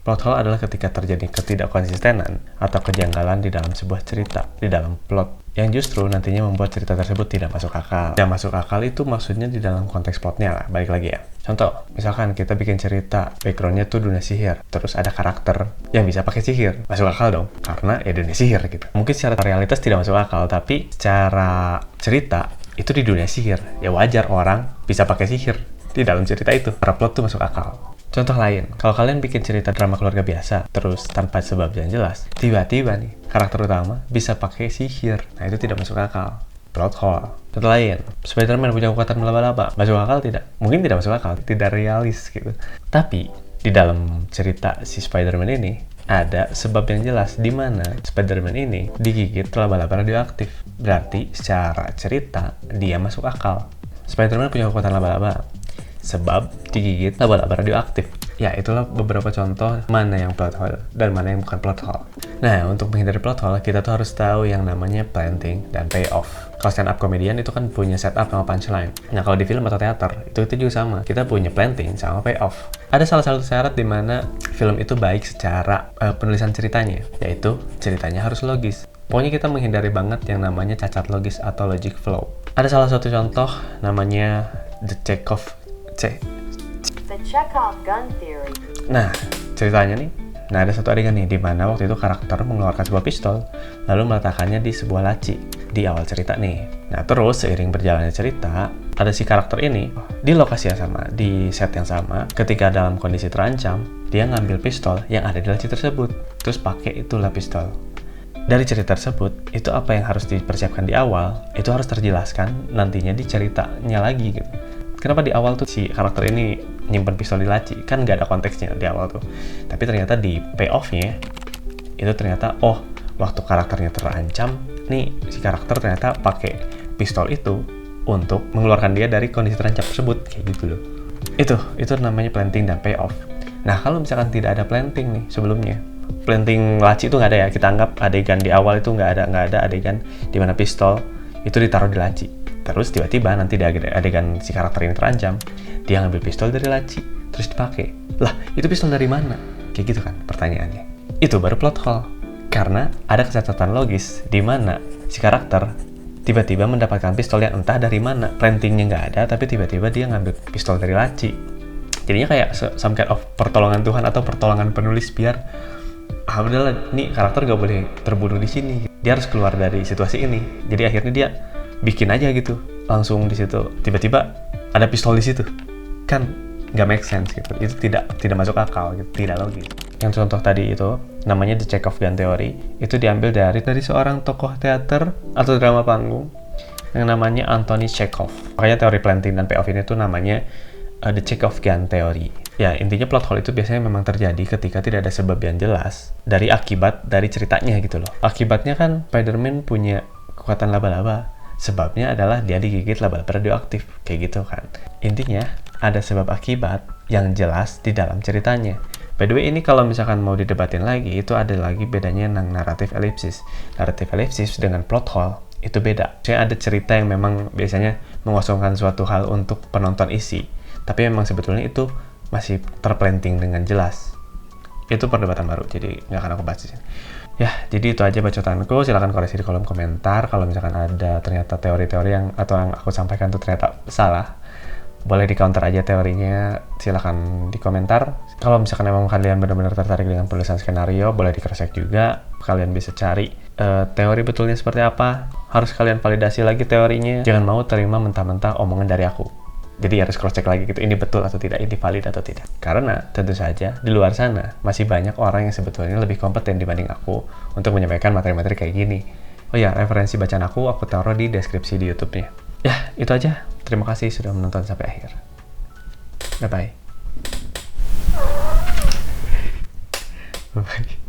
Plot hole adalah ketika terjadi ketidakkonsistenan atau kejanggalan di dalam sebuah cerita, di dalam plot, yang justru nantinya membuat cerita tersebut tidak masuk akal. Yang masuk akal itu maksudnya di dalam konteks plotnya lah, balik lagi ya. Contoh, misalkan kita bikin cerita, backgroundnya tuh dunia sihir, terus ada karakter yang bisa pakai sihir, masuk akal dong, karena ya dunia sihir gitu. Mungkin secara realitas tidak masuk akal, tapi secara cerita, itu di dunia sihir, ya wajar orang bisa pakai sihir di dalam cerita itu. Para plot tuh masuk akal. Contoh lain, kalau kalian bikin cerita drama keluarga biasa, terus tanpa sebab yang jelas, tiba-tiba nih, karakter utama bisa pakai sihir. Nah, itu tidak masuk akal. Plot hole. Contoh lain, Spider-Man punya kekuatan laba-laba. Masuk akal tidak? Mungkin tidak masuk akal, tidak realis gitu. Tapi, di dalam cerita si Spider-Man ini, ada sebab yang jelas di mana Spider-Man ini digigit laba-laba radioaktif. Berarti, secara cerita, dia masuk akal. Spider-Man punya kekuatan laba-laba. Sebab digigit laba-laba radioaktif. Ya, itulah beberapa contoh mana yang plot hole dan mana yang bukan plot hole. Nah, untuk menghindari plot hole, kita tuh harus tahu yang namanya planting dan payoff. Kalau stand up comedian itu kan punya setup sama punchline. Nah, kalau di film atau teater, itu juga sama. Kita punya planting sama payoff. Ada salah satu syarat di mana film itu baik secara penulisan ceritanya, yaitu ceritanya harus logis. Pokoknya kita menghindari banget yang namanya cacat logis atau logic flow. Ada salah satu contoh namanya The Chekhov gun theory. Nah, ceritanya nih. Nah, ada satu adegan nih di mana waktu itu karakter mengeluarkan sebuah pistol lalu meletakkannya di sebuah laci di awal cerita nih. Nah, terus seiring berjalannya cerita, ada si karakter ini di lokasi yang sama, di set yang sama, ketika dalam kondisi terancam, dia ngambil pistol yang ada di laci tersebut, terus pakai itulah pistol. Dari cerita tersebut, itu apa yang harus dipersiapkan di awal, itu harus terjelaskan nantinya di ceritanya lagi gitu. Kenapa di awal tuh si karakter ini nyimpen pistol di laci? Kan nggak ada konteksnya di awal tuh. Tapi ternyata di payoff-nya, itu ternyata, oh, waktu karakternya terancam, nih si karakter ternyata pakai pistol itu untuk mengeluarkan dia dari kondisi terancam tersebut. Kayak gitu loh. Itu namanya planting dan payoff. Nah, kalau misalkan tidak ada planting nih sebelumnya, planting laci itu nggak ada ya. Kita anggap adegan di awal itu nggak ada adegan di mana pistol itu ditaruh di laci. Terus tiba-tiba nanti di adegan si karakter ini terancam, dia ngambil pistol dari laci, terus dipakai. Lah, itu pistol dari mana? Kayak gitu kan pertanyaannya. Itu baru plot hole. Karena ada kecacatan logis di mana si karakter tiba-tiba mendapatkan pistol yang entah dari mana. Plantingnya nggak ada, tapi tiba-tiba dia ngambil pistol dari laci. Jadinya kayak some kind of pertolongan Tuhan atau pertolongan penulis biar udahlah, nih karakter gak boleh terbunuh di sini. Dia harus keluar dari situasi ini. Jadi akhirnya dia bikin aja gitu, langsung di situ tiba-tiba ada pistol di situ, kan nggak make sense gitu. Itu tidak masuk akal gitu, tidak logis. Yang contoh tadi itu namanya The Chekhov gun theory, itu diambil dari seorang tokoh teater atau drama panggung yang namanya Anthony Chekhov. Makanya teori planting dan payoff ini tuh namanya The Chekhov gun theory. Ya, intinya plot hole itu biasanya memang terjadi ketika tidak ada sebab yang jelas dari akibat dari ceritanya gitu loh. Akibatnya kan Spider-Man punya kekuatan laba-laba. Sebabnya adalah dia digigit laba-laba radioaktif, kayak gitu kan. Intinya, ada sebab akibat yang jelas di dalam ceritanya. By the way, ini kalau misalkan mau didebatin lagi, itu ada lagi bedanya yang naratif elipsis. Naratif elipsis dengan plot hole, itu beda. Jadi ada cerita yang memang biasanya mengosongkan suatu hal untuk penonton isi. Tapi memang sebetulnya itu masih terplanting dengan jelas. Itu perdebatan baru, jadi nggak akan aku bahas di sini. Ya, jadi itu aja bacotanku. Silahkan koreksi di kolom komentar kalau misalkan ada ternyata teori-teori yang aku sampaikan itu ternyata salah. Boleh di counter aja teorinya, silahkan di komentar. Kalau misalkan emang kalian benar-benar tertarik dengan penulisan skenario, boleh di cross check juga. Kalian bisa cari teori betulnya seperti apa. Harus kalian validasi lagi teorinya. Jangan mau terima mentah-mentah omongan dari aku. Jadi harus cross check lagi gitu, ini betul atau tidak, ini valid atau tidak. Karena tentu saja di luar sana masih banyak orang yang sebetulnya lebih kompeten dibanding aku untuk menyampaikan materi-materi kayak gini. Oh ya, referensi bacaan aku taruh di deskripsi di YouTube-nya. Ya, itu aja. Terima kasih sudah menonton sampai akhir. Bye-bye. Bye-bye.